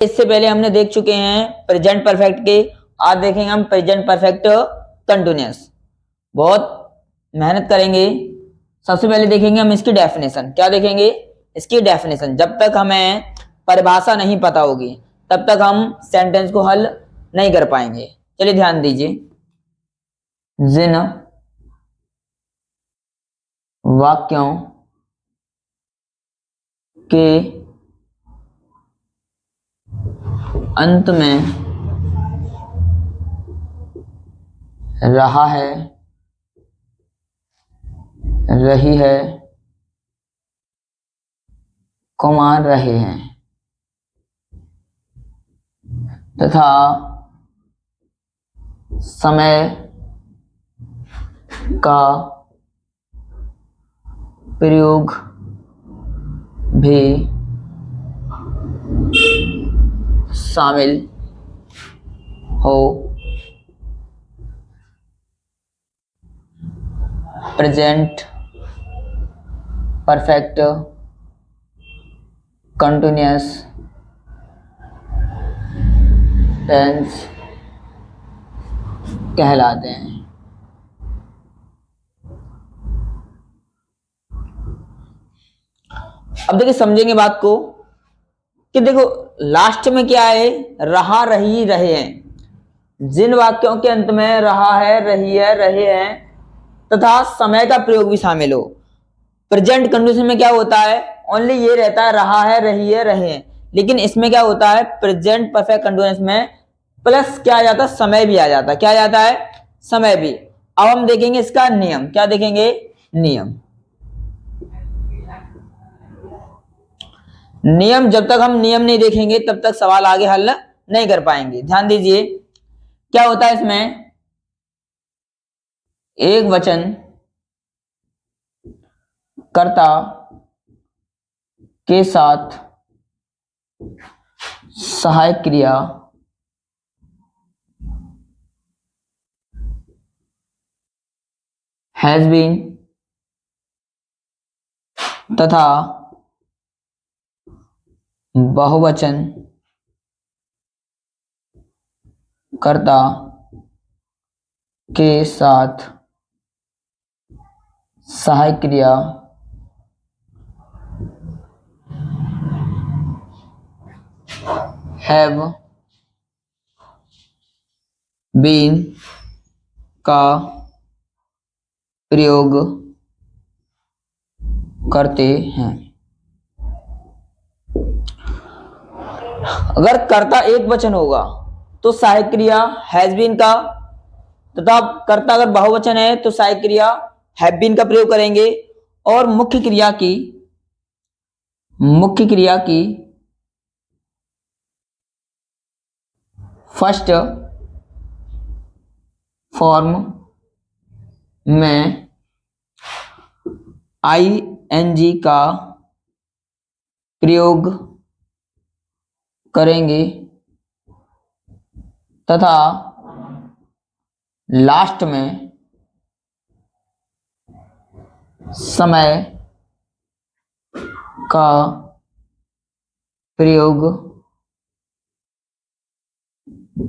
इससे पहले हमने देख चुके हैं प्रेजेंट परफेक्ट के, आज देखेंगे हम प्रेजेंट परफेक्ट कंटिन्यूअस। बहुत मेहनत करेंगे। सबसे पहले देखेंगे हम इसकी डेफिनेशन। क्या देखेंगे? इसकी डेफिनेशन। जब तक हमें परिभाषा नहीं पता होगी तब तक हम सेंटेंस को हल नहीं कर पाएंगे। चलिए ध्यान दीजिए। जिन वाक्यों के अंत में रहा है, रही है, कमा रहे हैं तथा समय का प्रयोग भी शामिल हो, प्रेजेंट परफेक्ट कंटिन्यूअस टेंस कहलाते हैं। अब देखिए समझेंगे बात को कि देखो लास्ट में क्या है, रहा, रही, रहे हैं। जिन वाक्यों के अंत में रहा है, रही है, रहे हैं तथा समय का प्रयोग भी शामिल हो। प्रेजेंट कंडीशन में क्या होता है? ओनली ये रहता है रहा है, रही है, रहे हैं। लेकिन इसमें क्या होता है? प्रेजेंट परफेक्ट कंडीशन में प्लस क्या आ जाता है? समय भी आ जाता है। क्या आ जाता है? समय भी। अब हम देखेंगे इसका नियम। क्या देखेंगे? नियम। नियम, जब तक हम नियम नहीं देखेंगे तब तक सवाल आगे हल नहीं कर पाएंगे। ध्यान दीजिए क्या होता है इसमें। एक वचन कर्ता के साथ सहायक क्रिया हैज बीन तथा बहुवचन कर्ता के साथ सहायक क्रिया हैव बीन का प्रयोग करते हैं। अगर कर्ता एक वचन होगा तो सहायक क्रिया हैज बीन का, तथा कर्ता अगर बहुवचन है तो सहायक क्रिया हैव बीन का प्रयोग करेंगे। और मुख्य क्रिया की फर्स्ट फॉर्म में आईएनजी का प्रयोग करेंगे तथा लास्ट में समय का प्रयोग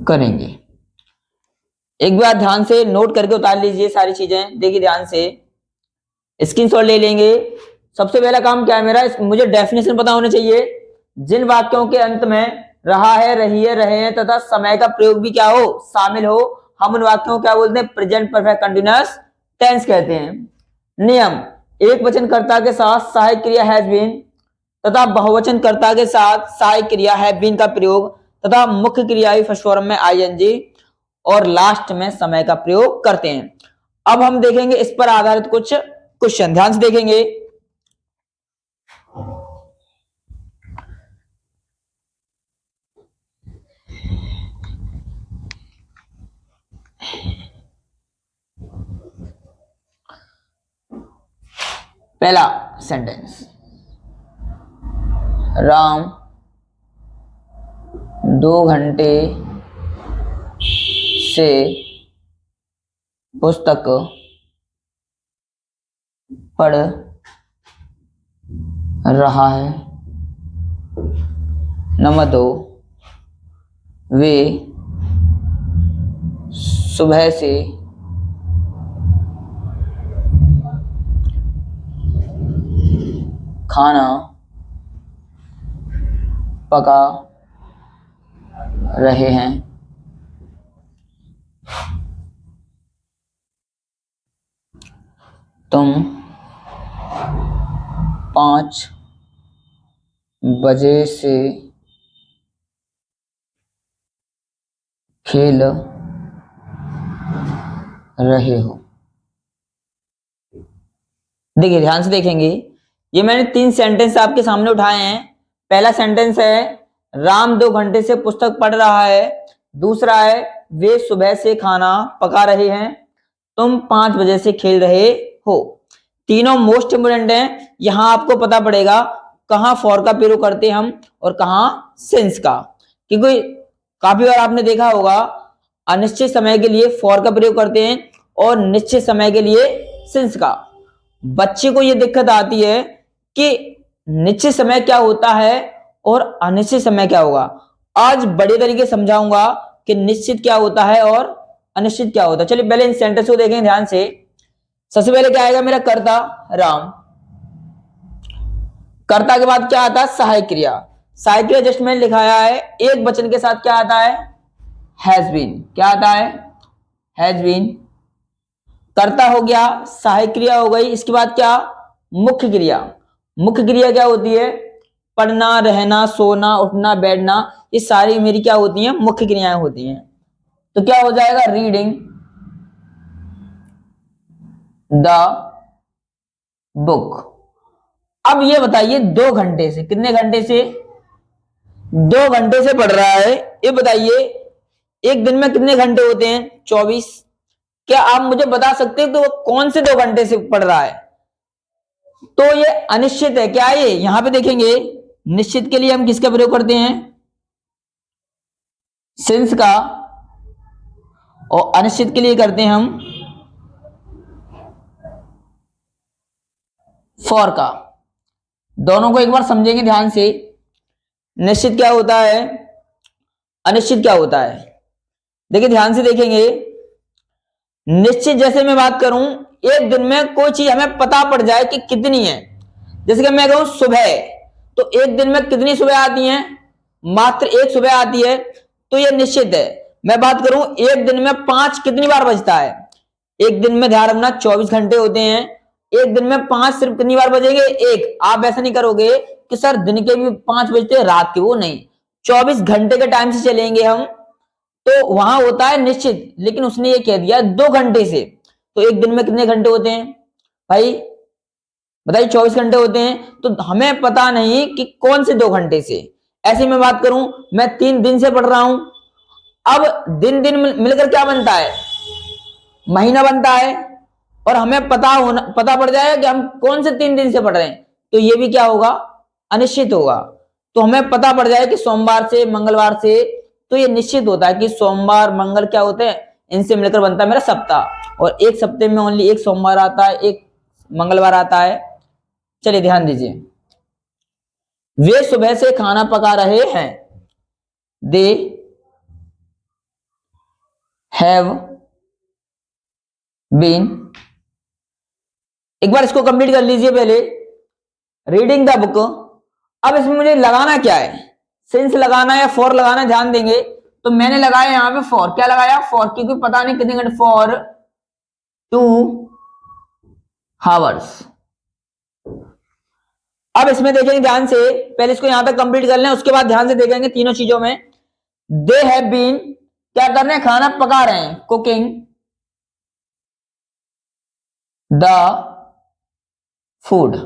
करेंगे। एक बार ध्यान से नोट करके उतार लीजिए सारी चीजें। देखिए ध्यान से, स्क्रीनशॉट ले लेंगे। सबसे पहला काम क्या है मेरा, मुझे डेफिनेशन पता होना चाहिए। जिन वाक्यों के अंत में रहा है, रही है, रहे हैं तथा समय का प्रयोग भी क्या हो? शामिल हो, हम उन वाक्यों को क्या बोलते हैं? प्रेजेंट परफेक्ट कंटीन्यूअस टेंस कहते हैं। नियम, एक वचन कर्ता के साथ सहायक क्रिया हैज बीन तथा बहुवचन कर्ता के साथ सहायक क्रिया हैव बीन का प्रयोग तथा मुख्य क्रिया फर्स्ट फॉर्म में आईएनजी और लास्ट में समय का प्रयोग करते हैं। अब हम देखेंगे इस पर आधारित कुछ क्वेश्चन। ध्यान से देखेंगे। पहला सेंटेंस, राम 2 घंटे से पुस्तक पढ़ रहा है। नंबर 2, वे सुबह से खाना पका रहे हैं। तुम 5 बजे से खेल रहे हो। देखिए ध्यान से देखेंगे, ये मैंने 3 सेंटेंस आपके सामने उठाए हैं। पहला सेंटेंस है राम 2 घंटे से पुस्तक पढ़ रहा है। दूसरा है वे सुबह से खाना पका रहे हैं। तुम 5 बजे से खेल रहे हो। तीनों मोस्ट इंपोर्टेंट हैं। यहां आपको पता पड़ेगा कहां फॉर का प्रयोग करते हैं हम और कहां सिंस का, क्योंकि काफी बार आपने देखा होगा अनिश्चित समय के लिए फॉर का प्रयोग करते हैं और निश्चित समय के लिए सिंस का। बच्चे को यह दिक्कत आती है कि निश्चित समय क्या होता है और अनिश्चित समय क्या होगा। आज बड़े तरीके समझाऊंगा कि निश्चित क्या होता है और अनिश्चित क्या होता है। चलिए पहले इन सेंटेंस को देखें ध्यान से। सबसे पहले क्या आएगा मेरा कर्ता राम। कर्ता के बाद क्या आता है सहायक क्रिया। सहायक क्रिया जस्ट मैंने लिखाया है, एक वचन के साथ क्या आता है हैज बीन। क्या आता है हैज बीन। कर्ता हो गया, सहायक क्रिया हो गई, इसके बाद क्या मुख्य क्रिया। मुख्य क्रिया क्या होती है पढ़ना, रहना, सोना, उठना, बैठना, ये सारी मेरी क्या होती हैं मुख्य क्रियाएं होती हैं। तो क्या हो जाएगा रीडिंग द बुक। अब ये बताइए 2 घंटे से, कितने घंटे से 2 घंटे से पढ़ रहा है। ये बताइए एक दिन में कितने घंटे होते हैं 24। क्या आप मुझे बता सकते हैं कि वो कौन से 2 घंटे से पढ़ रहा है। तो ये अनिश्चित है। क्या ये यहां पे देखेंगे निश्चित के लिए हम किसका प्रयोग करते हैं सिंस का, और अनिश्चित के लिए करते हैं हम फॉर का। दोनों को एक बार समझेंगे ध्यान से। निश्चित क्या होता है अनिश्चित क्या होता है। देखिए ध्यान से देखेंगे, निश्चित जैसे मैं बात करूं एक दिन में कोई चीज हमें पता पड़ जाए कि कितनी है। जैसे कि मैं कहूं सुबह, तो एक दिन में कितनी सुबह आती हैं मात्र 1 सुबह आती है, तो यह निश्चित है। मैं बात करूं एक दिन में 5 कितनी बार बजता है। एक दिन में ध्यान रखना 24 घंटे होते हैं, एक दिन में 5 सिर्फ कितनी बार बजेंगे 1। आप ऐसा नहीं करोगे कि सर दिन के भी 5 बजते हैं रात के, वो नहीं, 24 घंटे के टाइम से चलेंगे हम, तो वहां होता है निश्चित। लेकिन उसने ये कह दिया 2 घंटे से, तो एक दिन में कितने घंटे होते हैं भाई बताइए 24 घंटे होते हैं। तो हमें पता नहीं कि कौन से 2 घंटे से। ऐसे मैं बात करूं मैं 3 दिन से पढ़ रहा हूं, अब दिन दिन मिलकर क्या बनता है महीना बनता है, और हमें पता पड़ जाएगा कि हम कौन से 3 दिन से पढ़ रहे हैं, तो ये भी क्या होगा अनिश्चित होगा। तो हमें पता पड़ जाए कि सोमवार से मंगलवार से, तो ये निश्चित होता है कि सोमवार मंगल क्या होते हैं इनसे मिलकर बनता है मेरा सप्ताह, और एक सप्ताह में ओनली एक सोमवार आता है, एक मंगलवार आता है। चलिए ध्यान दीजिए, वे सुबह से खाना पका रहे हैं। They have been. एक बार इसको कंप्लीट कर लीजिए पहले, रीडिंग द बुक। अब इसमें मुझे लगाना क्या है, सिंस लगाना या फॉर लगाना, ध्यान देंगे। तो मैंने लगाया यहां पे फॉर। क्या लगाया फॉर, क्योंकि पता नहीं कितने घंटे, फॉर 2 आवर्स। अब इसमें देखेंगे ध्यान से, पहले इसको यहां तक कंप्लीट कर लें, उसके बाद ध्यान से देखेंगे तीनों चीजों में। दे हैव बीन क्या कर रहे हैं खाना पका रहे हैं, कुकिंग द फूड।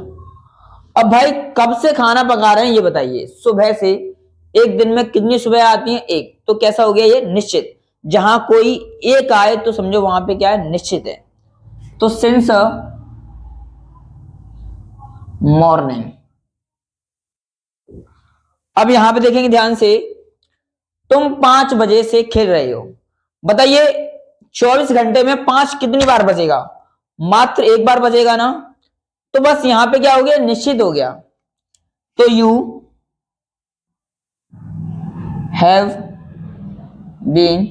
अब भाई कब से खाना पका रहे हैं ये बताइए, सुबह से। एक दिन में कितनी सुबह आती हैं 1, तो कैसा हो गया ये निश्चित। जहां कोई एक आए तो समझो वहां पे क्या है निश्चित है। तो सिंस मॉर्निंग। अब यहां पे देखेंगे ध्यान से, तुम 5 बजे से खेल रहे हो। बताइए 24 घंटे में 5 कितनी बार बजेगा, मात्र 1 बार बजेगा ना। तो बस यहां पे क्या हो गया निश्चित हो गया। तो यू हैव बीन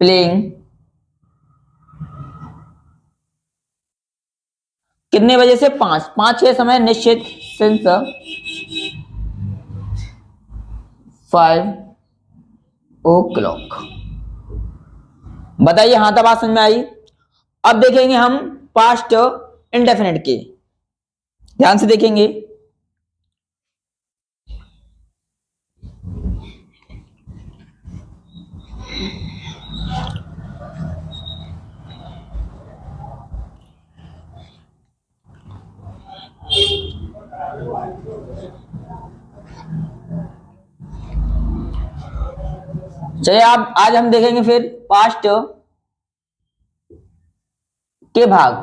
प्लेइंग कितने बजे से 5 समय निश्चित सिंस 5 o'clock। बताइए, हाँ तक बात समझ में आई। अब देखेंगे हम पास्ट इंडेफिनिट के, ध्यान से देखेंगे। चलिए आप आज हम देखेंगे फिर पास्ट के भाग।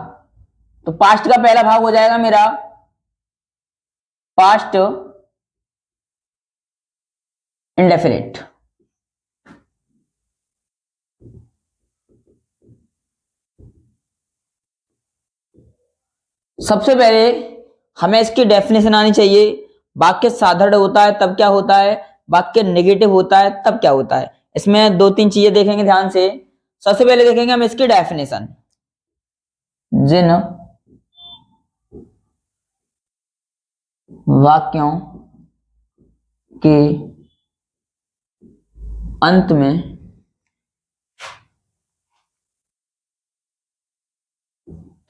तो पास्ट का पहला भाग हो जाएगा मेरा पास्ट इंडेफिनिट। सबसे पहले हमें इसकी डेफिनेशन आनी चाहिए। वाक्य साधारण होता है तब क्या होता है, वाक्य नेगेटिव होता है तब क्या होता है। इसमें 2-3 चीजें देखेंगे ध्यान से। सबसे पहले देखेंगे हम इसकी डेफिनेशन। जिन वाक्यों के अंत में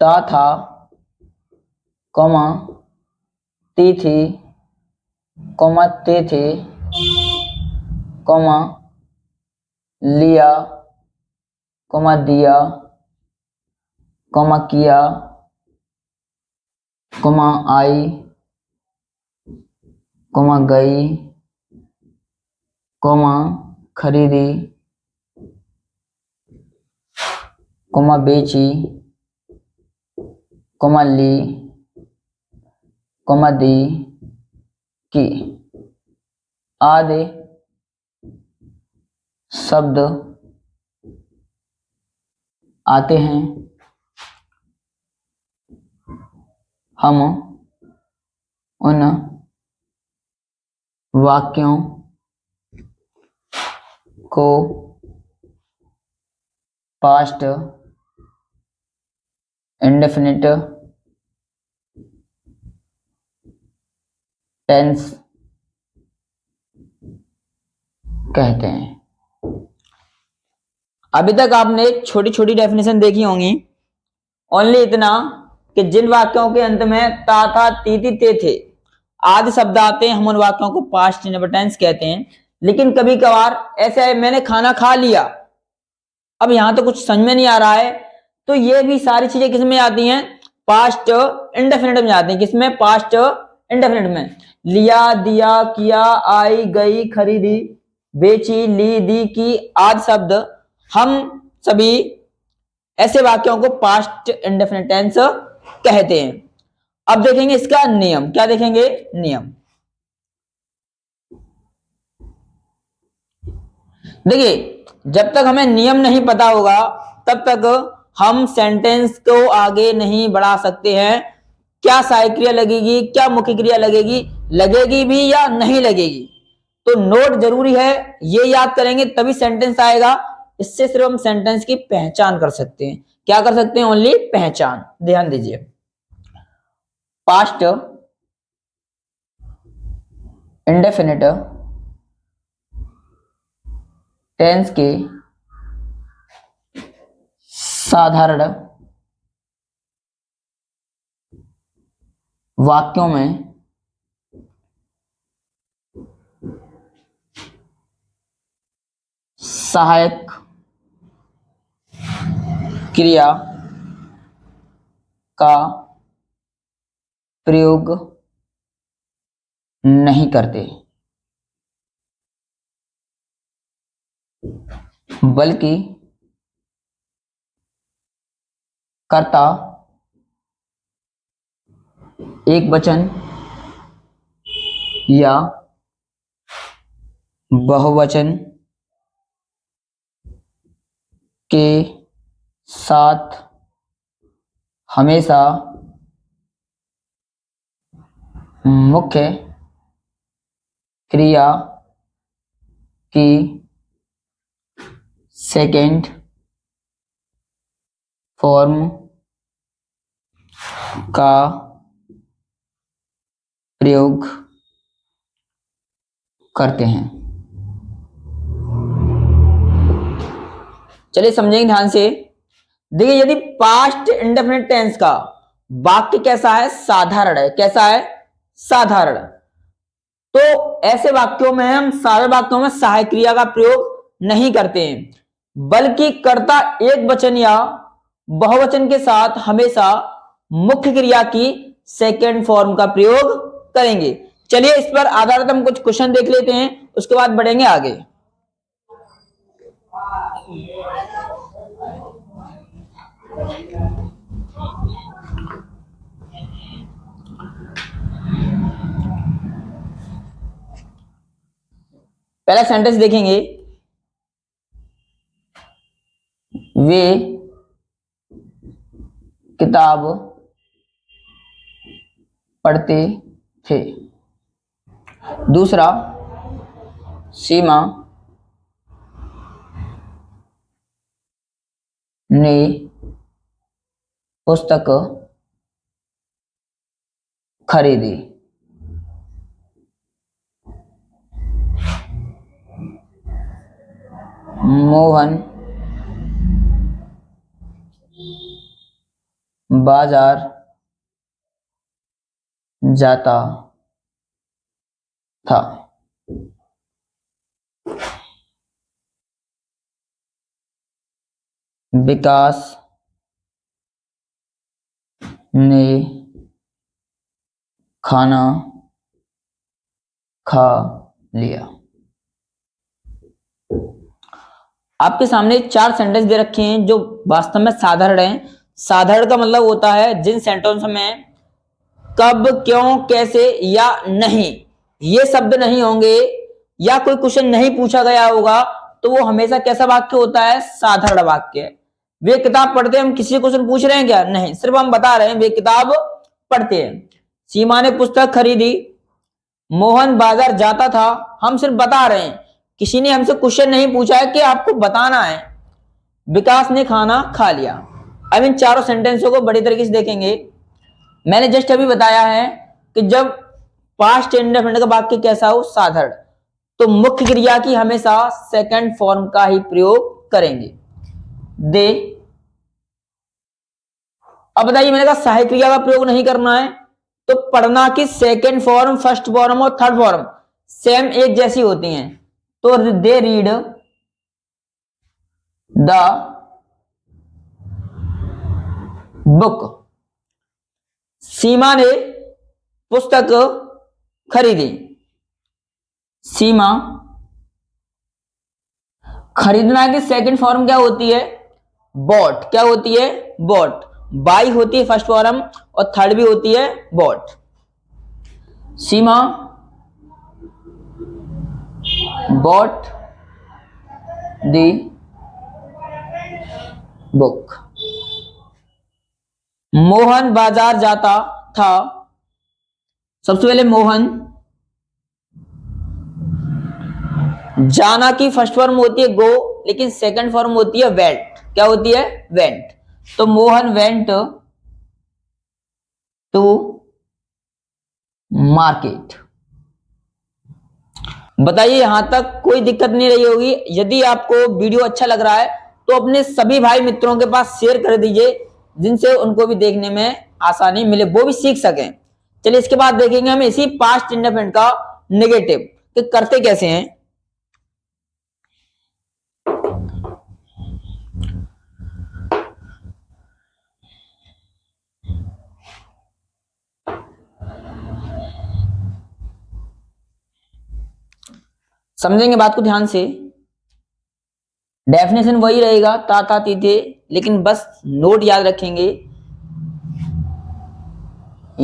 ता था, कॉमा ती थी, कॉमा ते थे, कॉमा लिया, कॉमा दिया, कॉमा किया, कॉमा आई, कॉमा गई, कॉमा खरीदी, कॉमा बेची, कॉमा ली, कॉमा दी, की आदि शब्द आते हैं। हम उन वाक्यों को पास्ट इंडेफिनिट टेंस कहते हैं। अभी तक आपने छोटी छोटी डेफिनेशन देखी होंगी। ओनली इतना कि जिन वाक्यों के अंत में ता था, ती थी, ते थे आदि शब्द आते हैं, हम उन वाक्यों को पास्ट इंडेफिनिट टेंस कहते हैं। लेकिन कभी कभार ऐसा है, मैंने खाना खा लिया, अब यहां तो कुछ समझ में नहीं आ रहा है, तो ये भी सारी चीजें किस में आती हैं, पास्ट इंडेफिनिट में आती हैं। किसमें, पास्ट इंडेफिनिट में। लिया, दिया, किया, आई, गई, खरीदी, बेची, ली, दी, की आदि शब्द हम सभी ऐसे वाक्यों को पास्ट इंडेफिनिट टेंस कहते हैं। अब देखेंगे इसका नियम। क्या देखेंगे, नियम। देखिए, जब तक हमें नियम नहीं पता होगा तब तक हम सेंटेंस को आगे नहीं बढ़ा सकते हैं। क्या सहायक क्रिया लगेगी, क्या मुख्य क्रिया लगेगी, लगेगी भी या नहीं लगेगी, तो नोट जरूरी है। ये याद करेंगे तभी सेंटेंस आएगा। इससे सिर्फ हम सेंटेंस की पहचान कर सकते हैं। क्या कर सकते हैं, ओनली पहचान। ध्यान दीजिए, पास्ट इंडेफिनिट टेंस के साधारण वाक्यों में सहायक क्रिया का प्रयोग नहीं करते, बल्कि कर्ता एक वचन या बहुवचन के साथ हमेशा मुख्य क्रिया की सेकेंड फॉर्म का प्रयोग करते हैं। चलिए समझेंगे ध्यान से। देखिए यदि पास्ट इंडेफिनिट टेंस का वाक्य कैसा है, साधारण है। कैसा है, साधारण। तो ऐसे वाक्यों में हम सारे वाक्यों में सहायक क्रिया का प्रयोग नहीं करते हैं, बल्कि कर्ता एक वचन या बहुवचन के साथ हमेशा मुख्य क्रिया की सेकेंड फॉर्म का प्रयोग करेंगे। चलिए इस पर आधारित हम कुछ क्वेश्चन देख लेते हैं, उसके बाद बढ़ेंगे आगे। पहला सेंटेंस देखेंगे, वे किताब पढ़ते थे। दूसरा, सीमा ने पुस्तक खरीदी। मोहन बाजार जाता था। विकास ने खाना खा लिया। आपके सामने 4 सेंटेंस दे रखे हैं जो वास्तव में साधारण हैं। साधारण का मतलब होता है जिन सेंटेंस में कब, क्यों, कैसे या नहीं ये शब्द नहीं होंगे, या कोई क्वेश्चन नहीं पूछा गया होगा, तो वो हमेशा कैसा वाक्य होता है, साधारण वाक्य। वे किताब पढ़ते हैं, हम किसी क्वेश्चन पूछ रहे हैं क्या, नहीं, सिर्फ हम बता रहे हैं वे किताब पढ़ते हैं। सीमा ने पुस्तक खरीदी, मोहन बाजार जाता था, हम सिर्फ बता रहे हैं, किसी ने हमसे क्वेश्चन नहीं पूछा है कि आपको बताना है। विकास ने खाना खा लिया। अब इन चारों सेंटेंसों को बड़ी तरीके से देखेंगे। मैंने जस्ट अभी बताया है कि जब पास्ट इंडेफिनिट का वाक्य कैसा हो, साधारण, तो मुख्य क्रिया की हमेशा सेकंड फॉर्म का ही प्रयोग करेंगे। दे, अब बताइए मैंने कहा सहायक क्रिया का प्रयोग नहीं करना है, तो पढ़ना की सेकंड फॉर्म, फर्स्ट फॉर्म और थर्ड फॉर्म सेम एक जैसी होती हैं। तो दे रीड द बुक। सीमा ने पुस्तक खरीदी। सीमा, खरीदना की सेकंड फॉर्म क्या होती है, बॉट। क्या होती है, बॉट। बाई होती है फर्स्ट फॉर्म और थर्ड भी होती है बॉट। सीमा बॉट दी बुक। मोहन बाजार जाता था। सबसे पहले मोहन, जाना की फर्स्ट फॉर्म होती है गो, लेकिन सेकंड फॉर्म होती है वेंट। क्या होती है, वेंट। तो मोहन वेंट टू मार्केट। बताइए यहां तक कोई दिक्कत नहीं रही होगी। यदि आपको वीडियो अच्छा लग रहा है तो अपने सभी भाई मित्रों के पास शेयर कर दीजिए, जिनसे उनको भी देखने में आसानी मिले, वो भी सीख सकें। चलिए इसके बाद देखेंगे हम इसी पास्ट इंडेफिनिट का नेगेटिव कि करते कैसे हैं। समझेंगे बात को ध्यान से। डेफिनेशन वही रहेगा, ता था ती थे, लेकिन बस नोट याद रखेंगे।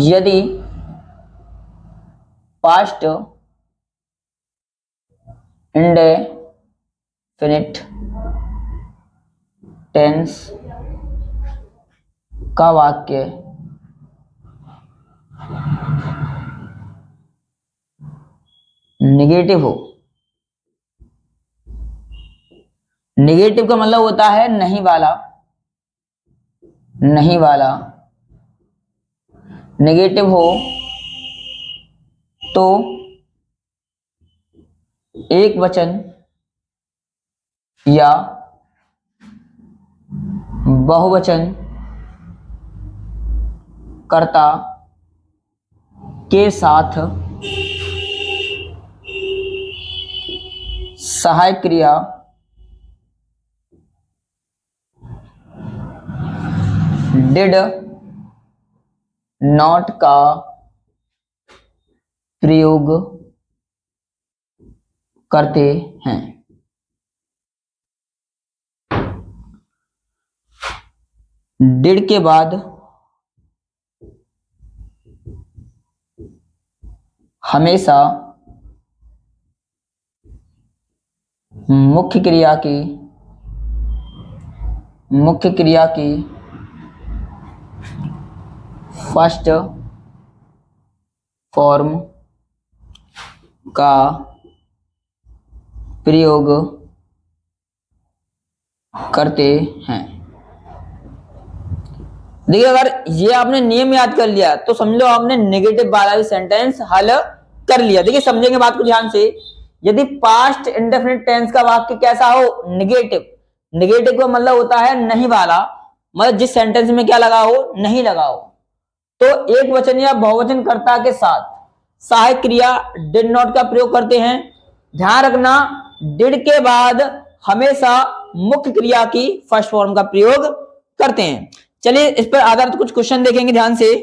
यदि पास्ट इंडेफिनिट टेंस का वाक्य नेगेटिव हो, नेगेटिव का मतलब होता है नहीं वाला, नहीं वाला। नेगेटिव हो तो एक वचन या बहुवचन कर्ता के साथ सहायक क्रिया डिड नॉट का प्रयोग करते हैं। डिड के बाद हमेशा मुख्य क्रिया की फर्स्ट फॉर्म का प्रयोग करते हैं। देखिए, अगर ये आपने नियम याद कर लिया तो समझ लो आपने नेगेटिव वाला भी सेंटेंस हल कर लिया। देखिए, समझेंगे बात को ध्यान से। यदि पास्ट इंडेफिनिट टेंस का वाक्य कैसा हो, नेगेटिव, नेगेटिव का मतलब होता है नहीं वाला, मतलब जिस सेंटेंस में क्या लगा हो, नहीं लगा हो, तो एक वचन या बहुवचन कर्ता के साथ सहायक क्रिया डिड नॉट का प्रयोग करते हैं। ध्यान रखना, डिड के बाद हमेशा मुख्य क्रिया की फर्स्ट फॉर्म का प्रयोग करते हैं। चलिए इस पर आधारित कुछ क्वेश्चन देखेंगे ध्यान से।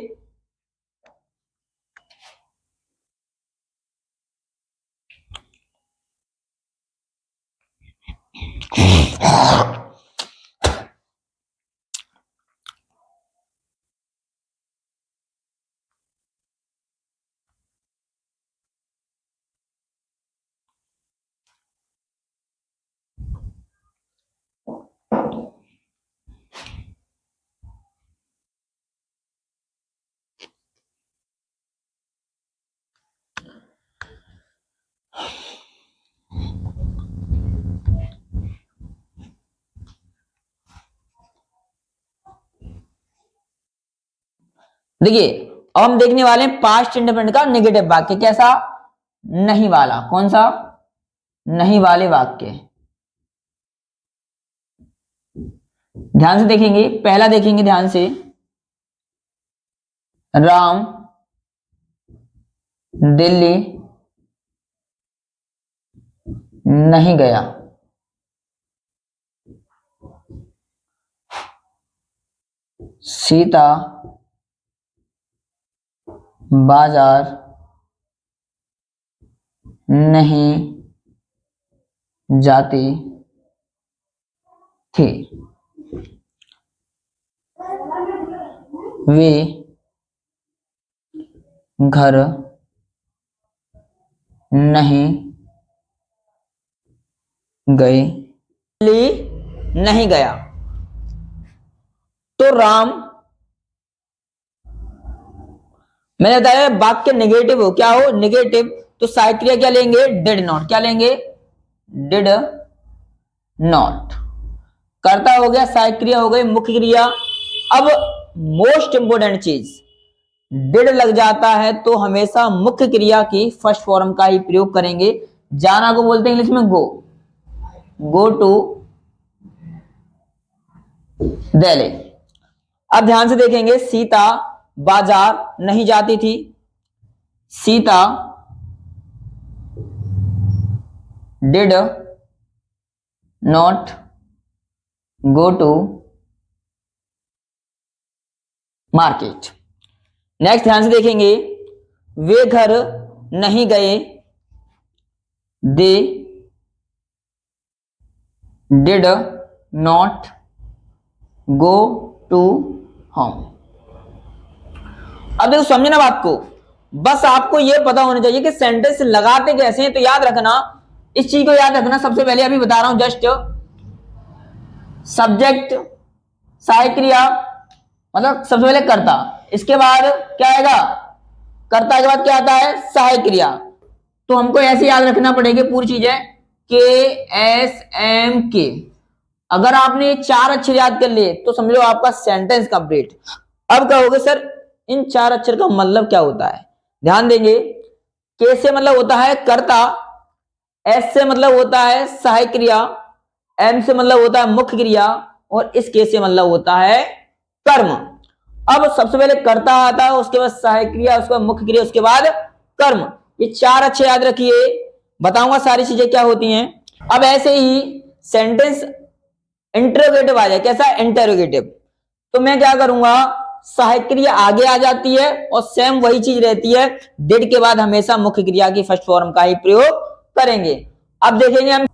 देखिए, अब हम देखने वाले हैं पास्ट इंडेफिनिट का नेगेटिव वाक्य कैसा, नहीं वाला। कौन सा, नहीं वाले वाक्य। ध्यान से देखेंगे, पहला देखेंगे ध्यान से। राम दिल्ली नहीं गया। सीता बाजार नहीं जाती थी। वे घर नहीं गए। दिल्ली नहीं गया। तो राम, मैंने बताया वाक्य नेगेटिव हो, क्या हो, नेगेटिव, तो सहायक क्रिया क्या लेंगे, डिड नॉट। क्या लेंगे, डिड नॉट। कर्ता हो गया, सहायक क्रिया हो गई, मुख्य क्रिया। अब मोस्ट इंपोर्टेंट चीज, डिड लग जाता है तो हमेशा मुख्य क्रिया की फर्स्ट फॉर्म का ही प्रयोग करेंगे। जाना को बोलते हैं इंग्लिश में गो, गो टू दिल्ली। अब ध्यान से देखेंगे, सीता बाजार नहीं जाती थी। Sita did not go to market. Next ध्यान से देखेंगे, वे घर नहीं गए। They did not go to home. अब देखो, समझना बात को, बस आपको यह पता होना चाहिए कि सेंटेंस लगाते कैसे हैं। तो याद रखना, इस चीज को याद रखना। सबसे पहले अभी बता रहा हूं जस्ट, सब्जेक्ट, सहायक क्रिया, मतलब सबसे पहले कर्ता, इसके बाद क्या आएगा, कर्ता के बाद क्या आता है, सहायक क्रिया। तो हमको ऐसे याद रखना पड़ेगी पूरी चीजें, के एस एम के। अगर आपने ये 4 अक्षर याद कर लिए तो समझ लो आपका सेंटेंस कंप्लीट। अब कहोगे सर इन 4 अक्षर का मतलब क्या होता है? ध्यान देंगे, के से मतलब होता है कर्ता, एस से मतलब होता है सहायक क्रिया, एम से मतलब होता है मुख्य क्रिया और इस के से मतलब होता है कर्म। अब सबसे पहले कर्ता आता है, उसके बाद सहायक क्रिया, उसके बाद मुख्य क्रिया, उसके बाद कर्म। ये 4 अक्षर याद रखिए, बताऊंगा सारी चीजें क्या होती हैं। अब ऐसे ही सेंटेंस इंटरोगेटिव आ जाए, कैसा इंटरोगेटिव, तो मैं क्या करूंगा, सहायक क्रिया आगे आ जाती है और सेम वही चीज रहती है, डिड के बाद हमेशा मुख्य क्रिया की फर्स्ट फॉर्म का ही प्रयोग करेंगे। अब देखेंगे हम,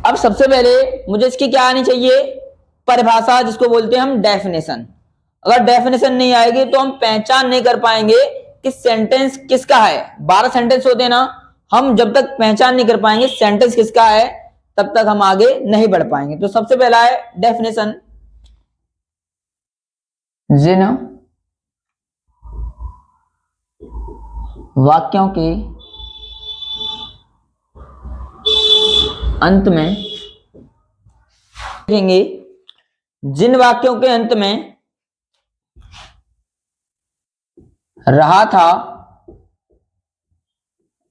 अब सबसे पहले मुझे इसकी क्या आनी चाहिए, परिभाषा, जिसको बोलते हैं हम डेफिनेशन। अगर डेफिनेशन नहीं आएगी तो हम पहचान नहीं कर पाएंगे कि सेंटेंस किसका है। 12 सेंटेंस होते हैं ना, हम जब तक पहचान नहीं कर पाएंगे सेंटेंस किसका है तब तक हम आगे नहीं बढ़ पाएंगे। तो सबसे पहला है डेफिनेशन, जिन वाक्यों के अंत में, देखेंगे जिन वाक्यों के अंत में रहा था,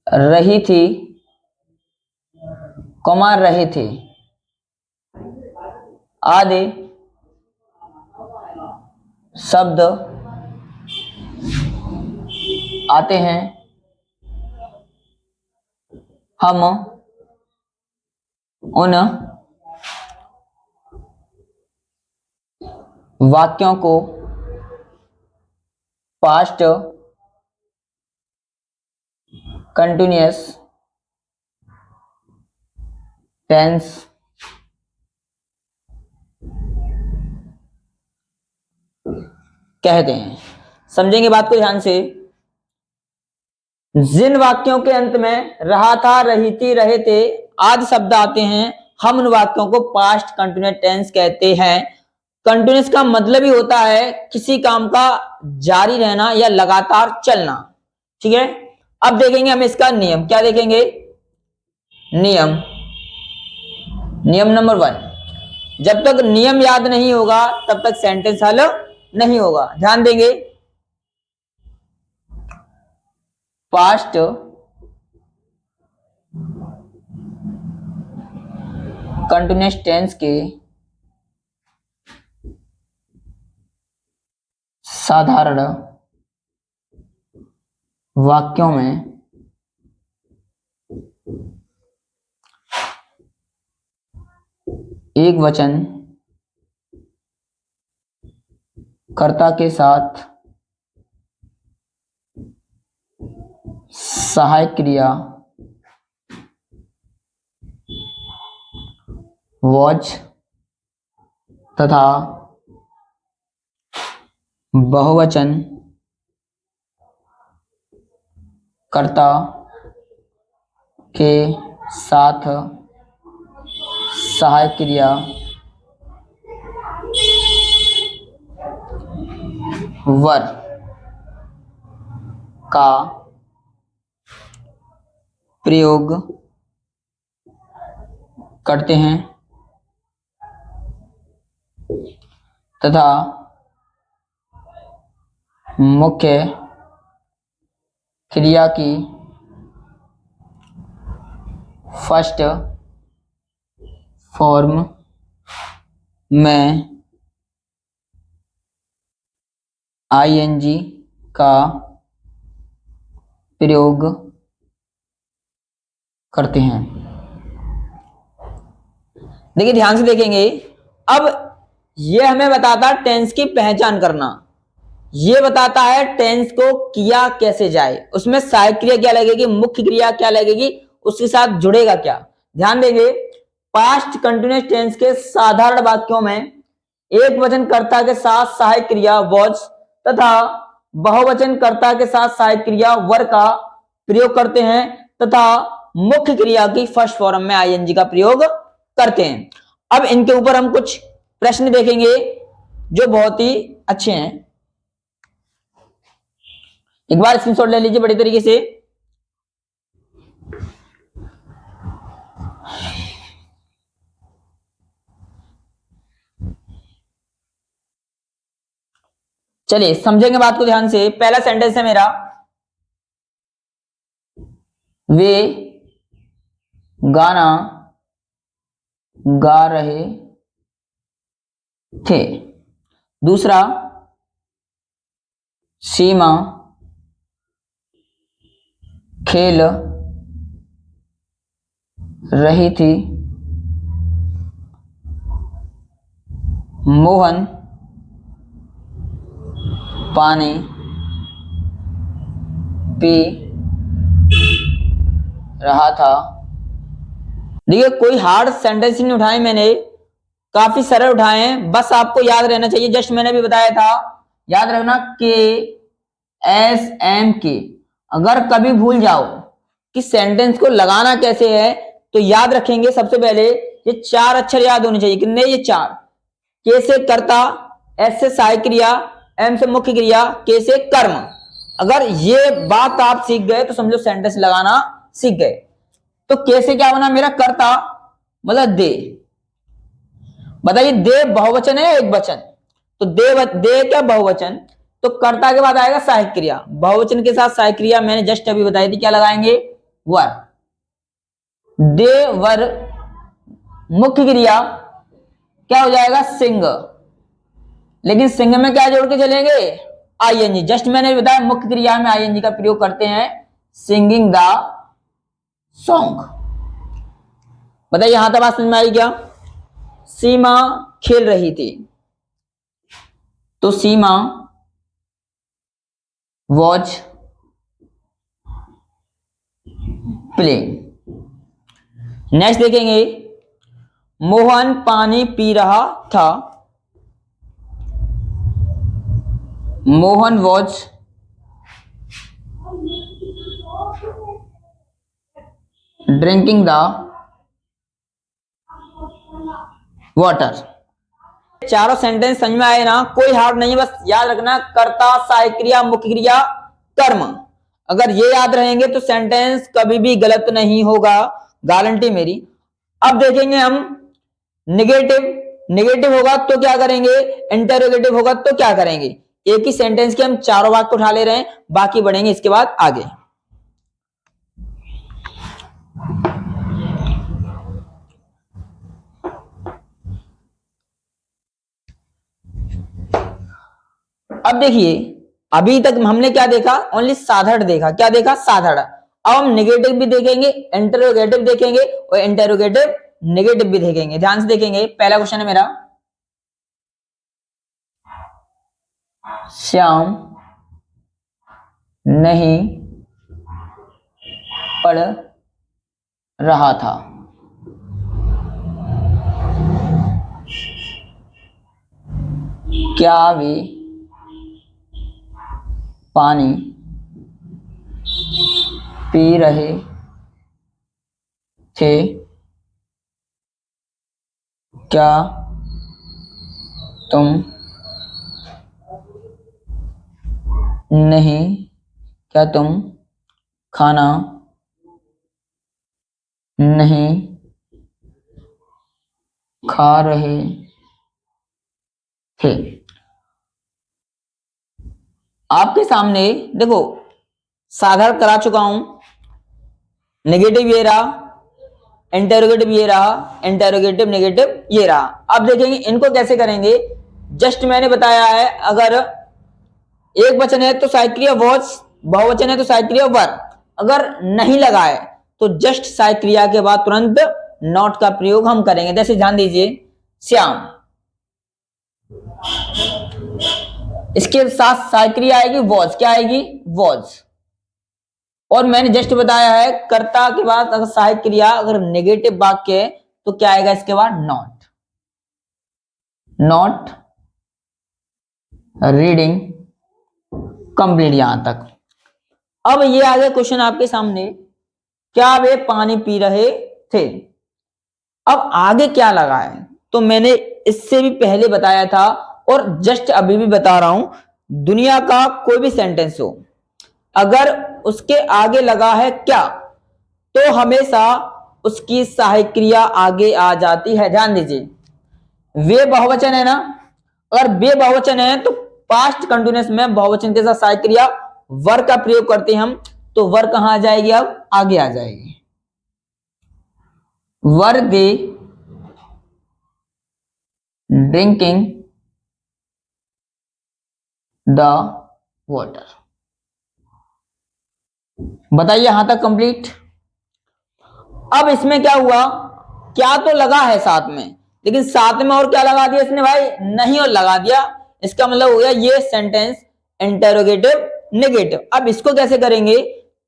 रही थी, कमा रहे थे आदि शब्द आते हैं, हम उन वाक्यों को पास्ट कंटिन्यूअस टेंस कहते हैं। समझेंगे बात को ध्यान से। जिन वाक्यों के अंत में रहा था, रही थी, रहे थे आदि शब्द आते हैं, हम उन वाक्यों को पास्ट कंटिन्यूअस टेंस कहते हैं। कंटिन्यूअस का मतलब ही होता है किसी काम का जारी रहना या लगातार चलना। ठीक है, अब देखेंगे हम इसका नियम, क्या देखेंगे, नियम, नियम नंबर 1, जब तक नियम याद नहीं होगा तब तक सेंटेंस हल नहीं होगा। ध्यान देंगे, पास्ट कंटिन्यूअस टेंस के साधारण वाक्यों में एक वचन कर्ता के साथ सहायक क्रिया वॉच तथा बहुवचन कर्ता के साथ सहायक क्रिया वर का प्रयोग करते हैं तथा मुख्य क्रिया की फर्स्ट फॉर्म में आईएनजी का प्रयोग करते हैं। देखिए ध्यान से देखेंगे, अब यह हमें बताता है टेंस की पहचान करना, ये बताता है टेंस को किया कैसे जाए, उसमें सहायक क्रिया क्या लगेगी, मुख्य क्रिया क्या लगेगी, उसके साथ जुड़ेगा क्या। ध्यान देंगे, पास्ट कंटिन्यूअस टेंस के साधारण वाक्यों में एक वचन कर्ता के साथ सहायक क्रिया वॉज तथा बहुवचन कर्ता के साथ सहायक क्रिया वर का प्रयोग करते हैं तथा मुख्य क्रिया की फर्स्ट फॉर्म में आईएनजी का प्रयोग करते हैं। अब इनके ऊपर हम कुछ प्रश्न देखेंगे जो बहुत ही अच्छे हैं। एक बार स्क्रीनशॉट ले लीजिए बड़े तरीके से। चलिए समझेंगे बात को ध्यान से। पहला सेंटेंस है मेरा, वे गाना गा रहे थे। दूसरा, सीमा खेल रही थी। मोहन पानी पी रहा था। देखिए कोई हार्ड सेंटेंस नहीं उठाए मैंने, काफी सरल उठाए हैं, बस आपको याद रहना चाहिए। जस्ट मैंने भी बताया था, याद रखना KSM। अगर कभी भूल जाओ कि सेंटेंस को लगाना कैसे है तो याद रखेंगे सबसे पहले ये 4 अक्षर याद होने चाहिए। कितने? ये 4। के से कर्ता, S से सहायक क्रिया, M से मुख्य क्रिया, K से कर्म। अगर ये बात आप सीख गए तो समझो सेंटेंस लगाना सीख गए। तो K से क्या बना मेरा? कर्ता, मतलब दे। बताइए दे बहुवचन है या एक वचन? तो दे क्या बहुवचन, तो कर्ता के बाद आएगा सहायक क्रिया। बहुवचन के साथ सहायक क्रिया मैंने जस्ट अभी बताई थी, क्या लगाएंगे? वर। दे वर मुख्य क्रिया क्या हो जाएगा? सिंग। लेकिन सिंग में क्या जोड़ के चलेंगे? ING। जस्ट मैंने बताया मुख्य क्रिया में ING का प्रयोग करते हैं, सिंगिंग द सॉन्ग। बताइए यहां तक बात समझ में आई क्या? सीमा खेल रही थी, तो सीमा वॉच प्लेइंग। नेक्स्ट देखेंगे, मोहन पानी पी रहा था। Mohan watch drinking the water. चारों सेंटेंस समझ में आए ना? कोई हार्ड नहीं है, बस याद रखना कर्ता, सहायक क्रिया, मुख्य क्रिया, कर्म। अगर ये याद रहेंगे तो सेंटेंस कभी भी गलत नहीं होगा, गारंटी मेरी। अब देखेंगे हम नेगेटिव। नेगेटिव होगा तो क्या करेंगे? इंटरोगेटिव होगा तो क्या करेंगे? एक ही सेंटेंस के हम चारों वाक्य उठा ले रहे हैं, बाकी बढ़ेंगे इसके बाद आगे। अब देखिए अभी तक हमने क्या देखा? ओनली साधारण देखा। क्या देखा? साधारण। अब हम नेगेटिव भी देखेंगे, इंटरोगेटिव देखेंगे और इंटरोगेटिव नेगेटिव भी देखेंगे। ध्यान से देखेंगे। पहला क्वेश्चन है मेरा, श्याम नहीं पढ़ रहा था। क्या वे पानी पी रहे थे? क्या तुम नहीं, क्या तुम खाना नहीं खा रहे थे? आपके सामने देखो साधारण करा चुका हूं, नेगेटिव ये रहा, इंटरोगेटिव ये रहा, इंटरोगेटिव नेगेटिव ये रहा। अब देखेंगे इनको कैसे करेंगे। जस्ट मैंने बताया है, अगर एक वचन है तो सहायक क्रिया वॉच, बहुवचन है तो सहायक क्रिया वर। अगर नहीं लगा है तो जस्ट सहायक क्रिया के बाद तुरंत नॉट का प्रयोग हम करेंगे। जैसे ध्यान दीजिए, श्याम, इसके साथ सहायक क्रिया आएगी वॉच। क्या आएगी? वॉच। और मैंने जस्ट बताया है कर्ता के बाद अगर सहायक क्रिया अगर नेगेटिव वाक्य है तो क्या आएगा इसके बाद? नॉट। नॉट रीडिंग कंप्लीट यहां तक। अब ये आ गया क्वेश्चन आपके सामने, क्या वे पानी पी रहे थे? अब आगे क्या लगा है तो मैंने इससे भी पहले बताया था और जस्ट अभी भी बता रहा हूं, दुनिया का कोई भी सेंटेंस हो अगर उसके आगे लगा है क्या तो हमेशा उसकी सहायक क्रिया आगे आ जाती है। ध्यान दीजिए, वे बहुवचन है ना, अगर वे बहुवचन है तो पास्ट कंटिन्यूअस में बहुवचन के साथ सहायक क्रिया वर का प्रयोग करते हैं हम, तो वर कहां आ जाएगी, अब आगे आ जाएगी। वर दे ड्रिंकिंग द वाटर। बताइए यहां तक कंप्लीट। अब इसमें क्या हुआ, क्या तो लगा है साथ में, लेकिन साथ में और क्या लगा दिया इसने भाई, नहीं और लगा दिया। इसका मतलब हो गया ये सेंटेंस इंटेरोगेटिव नेगेटिव। अब इसको कैसे करेंगे,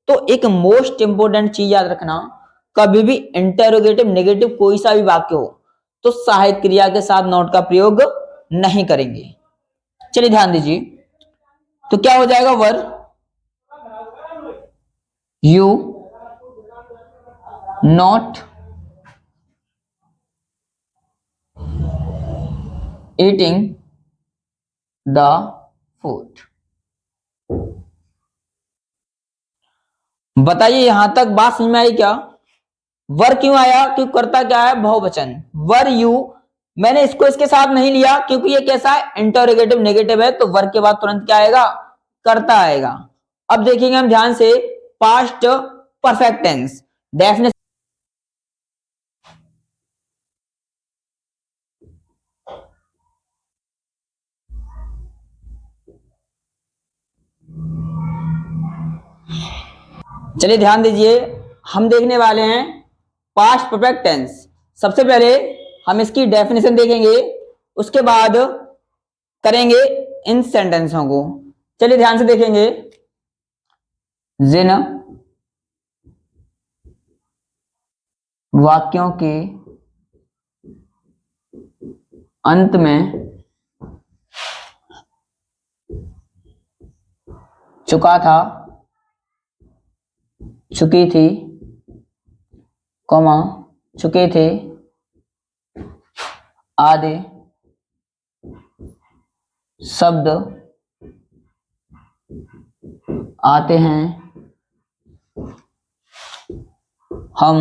तो एक मोस्ट इंपोर्टेंट चीज याद रखना, कभी भी इंटेरोगेटिव नेगेटिव कोई सा भी वाक्य हो तो सहायक क्रिया के साथ नॉट का प्रयोग नहीं करेंगे। चलिए ध्यान दीजिए, तो क्या हो जाएगा, were you not eating the food. बताइए यहां तक बात समझ में आई क्या। वर क्यों आया, क्योंकि करता क्या है, बहुवचन। वर यू, मैंने इसको इसके साथ नहीं लिया क्योंकि ये कैसा है, इंटरोगेटिव नेगेटिव है, तो वर के बाद तुरंत क्या आएगा, करता आएगा। अब देखेंगे हम ध्यान से पास्ट परफेक्ट टेंस डेफिनेशन। चलिए ध्यान दीजिए, हम देखने वाले हैं पास्ट परफेक्ट टेंस। सबसे पहले हम इसकी डेफिनेशन देखेंगे, उसके बाद करेंगे इन सेंटेंसों को। चलिए ध्यान से देखेंगे, जिन वाक्यों के अंत में चुका था, चुकी थी, कॉमा चुके थे आदि शब्द आते हैं, हम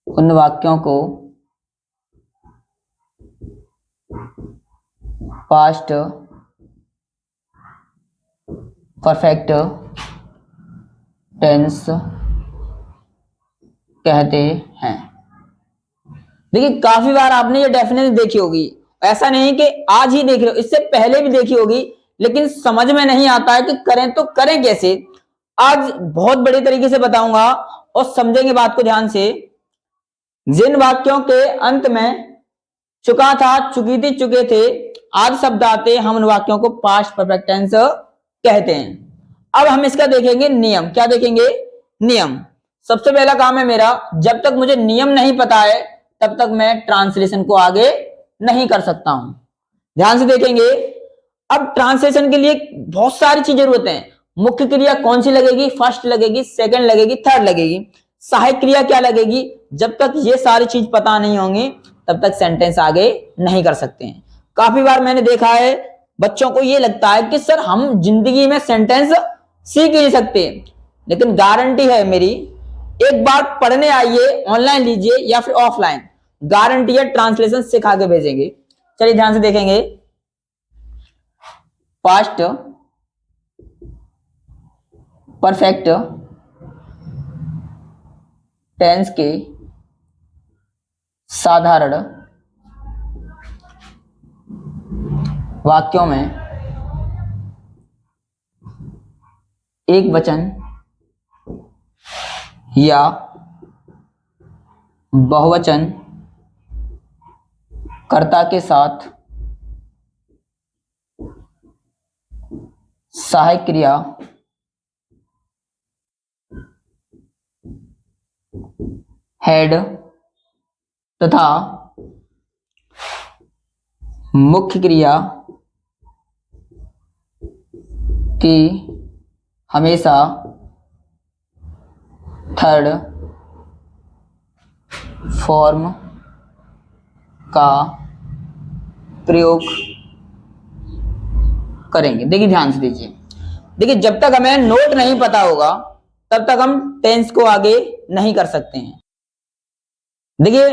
उन वाक्यों को पास्ट परफेक्ट टेंस कहते हैं। देखिए काफी बार आपने ये डेफिनेशन देखी होगी, ऐसा नहीं कि आज ही देख रहे हो, इससे पहले भी देखी होगी, लेकिन समझ में नहीं आता है कि करें तो करें कैसे। आज बहुत बड़े तरीके से बताऊंगा और समझेंगे बात को ध्यान से। जिन वाक्यों के अंत में चुका था, चुकी थी, चुके थे आदि शब्द आते, हम उन वाक्यों को पास्ट परफेक्ट टेंस कहते हैं। अब हम इसका देखेंगे नियम। क्या देखेंगे, नियम। सबसे पहला काम है मेरा, जब तक मुझे नियम नहीं पता है तब तक मैं ट्रांसलेशन को आगे नहीं कर सकता हूं। ध्यान से देखेंगे, अब ट्रांसलेशन के लिए बहुत सारी चीजें जरूरत है। मुख्य क्रिया कौन सी लगेगी, फर्स्ट लगेगी, सेकंड लगेगी, थर्ड लगेगी, सहायक क्रिया क्या लगेगी। जब तक ये सारी चीज पता नहीं होंगी तब तक सेंटेंस आगे नहीं कर सकते हैं। काफी बार मैंने देखा है बच्चों को ये लगता है कि सर हम जिंदगी में सेंटेंस सीख ही नहीं सकते, लेकिन गारंटी है मेरी, एक बार पढ़ने आइए, ऑनलाइन लीजिए या फिर ऑफलाइन, गारंटी है ट्रांसलेशन सिखा के भेजेंगे। चलिए ध्यान से देखेंगे, पास्ट परफेक्ट टेंस के साधारण वाक्यों में एक वचन या बहुवचन कर्ता के साथ सहायक क्रिया हेड तथा मुख्य क्रिया की हमेशा थर्ड फॉर्म का प्रयोग करेंगे। देखिए ध्यान से दीजिए, देखिए जब तक हमें नोट नहीं पता होगा तब तक हम टेंस को आगे नहीं कर सकते हैं। देखिए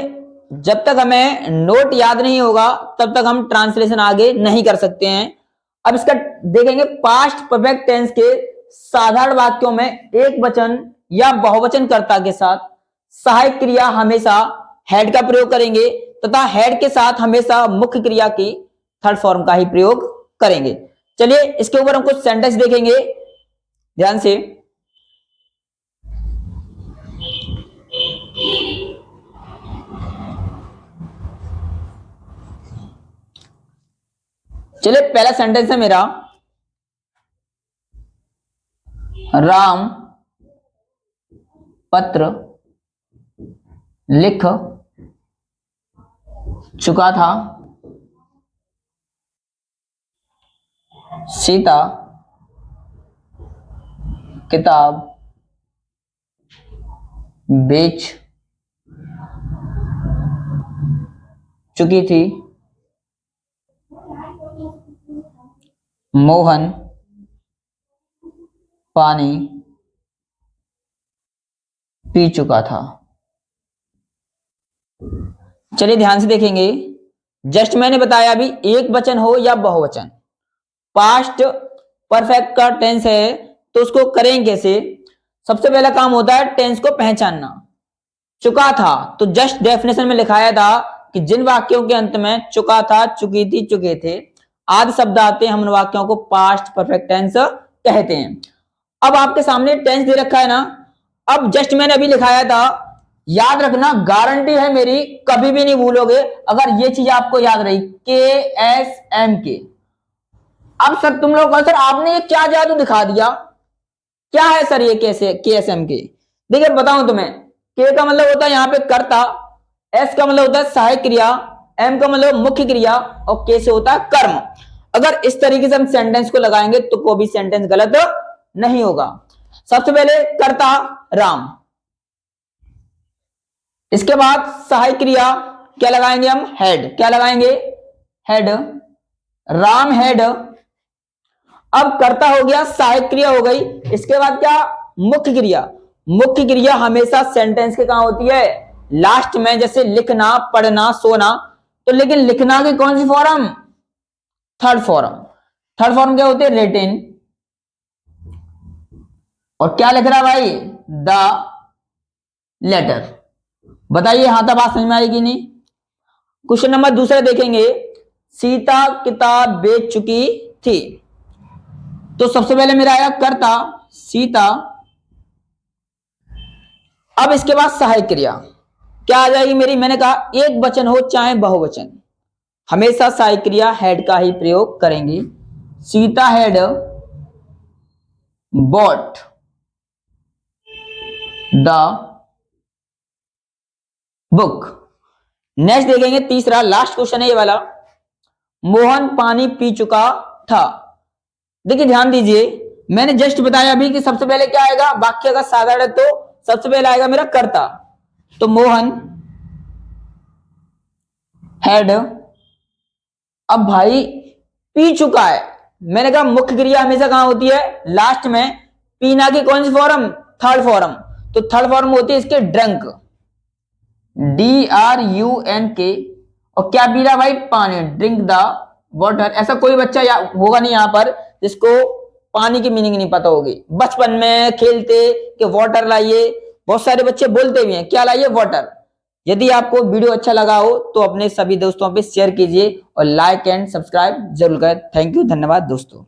जब तक हमें नोट याद नहीं होगा तब तक हम ट्रांसलेशन आगे नहीं कर सकते हैं। अब इसका देखेंगे पास्ट परफेक्ट टेंस के साधारण वाक्यों में एक वचन या बहुवचन कर्ता के साथ सहायक क्रिया हमेशा हेड का प्रयोग करेंगे तथा हेड के साथ हमेशा मुख्य क्रिया की थर्ड फॉर्म का ही प्रयोग करेंगे। चलिए इसके ऊपर हम कुछ सेंटेंस देखेंगे ध्यान से। चलिए पहला सेंटेंस है मेरा, राम पत्र लिख चुका था, सीता किताब बेच चुकी थी, मोहन पानी पी चुका था। चलिए ध्यान से देखेंगे। जस्ट मैंने बताया अभी एक वचन हो या बहुवचन, पास्ट परफेक्ट का टेंस है तो उसको करेंगे कैसे। सबसे पहला काम होता है टेंस को पहचानना। चुका था तो जस्ट डेफिनेशन में लिखाया था कि जिन वाक्यों के अंत में चुका था, चुकी थी, चुके थे आदि शब्द आते हैं हम उन वाक्यों को पास्ट परफेक्ट टेंस कहते हैं। अब आपके सामने टेंस दे रखा है ना, अब जस्ट मैंने अभी लिखाया था, याद रखना गारंटी है मेरी कभी भी नहीं भूलोगे अगर ये चीज आपको याद रही, KSMK। अब सर तुम लोग सर आपने ये क्या जादू दिखा दिया, क्या है सर ये कैसे KSMK। देखिए बताऊं तुम्हें, के का मतलब होता है यहाँ पे कर्ता, एस का मतलब होता है सहायक क्रिया, एम का मतलब मुख्य क्रिया और के से होता है कर्म। अगर इस तरीके से हम सेंटेंस को लगाएंगे तो कोई भी सेंटेंस गलत नहीं होगा। सबसे पहले कर्ता राम, इसके बाद सहायक क्रिया क्या लगाएंगे हम, हेड। क्या लगाएंगे, हेड, राम हेड। अब कर्ता हो गया, सहायक क्रिया हो गई, इसके बाद क्या, मुख्य क्रिया। मुख्य क्रिया हमेशा सेंटेंस के कहां होती है, लास्ट में। जैसे लिखना, पढ़ना, सोना, तो लेकिन लिखना की कौन सी form, third form. Third form क्या होती है, रिटन। और क्या लिख रहा भाई, द लेटर। बताइए यहां तक बात समझ में आएगी नहीं। क्वेश्चन नंबर दूसरा देखेंगे, सीता किताब बेच चुकी थी। तो सबसे पहले मेरा आया कर्ता सीता, अब इसके बाद सहायक क्रिया क्या आ जाएगी मेरी, मैंने कहा एक वचन हो चाहे बहुवचन हमेशा सहायक क्रिया हेड का ही प्रयोग करेंगे। Sita head bought the book. Next देखेंगे तीसरा, लास्ट क्वेश्चन है ये वाला, मोहन पानी पी चुका था। देखिए ध्यान दीजिए, मैंने जस्ट बताया अभी कि सबसे पहले क्या आएगा, वाक्य का साधारण तो सबसे पहले आएगा मेरा कर्ता। तो मोहन हेड, अब भाई पी चुका है, मैंने कहा मुख्य क्रिया हमेशा कहां होती है, लास्ट में। पीना की कौन सी फॉर्म, थर्ड फॉर्म। तो थर्ड फॉर्म होती है इसके ड्रंक, DRUNK। और क्या पी रहा भाई, पानी, ड्रिंक द वाटर। ऐसा कोई बच्चा होगा नहीं यहां पर जिसको पानी की मीनिंग नहीं पता होगी। बचपन में खेलते कि वाटर लाइए, बहुत सारे बच्चे बोलते भी हैं क्या लाइए, वाटर। यदि आपको वीडियो अच्छा लगा हो तो अपने सभी दोस्तों पे शेयर कीजिए और लाइक एंड सब्सक्राइब जरूर करें। थैंक यू, धन्यवाद दोस्तों।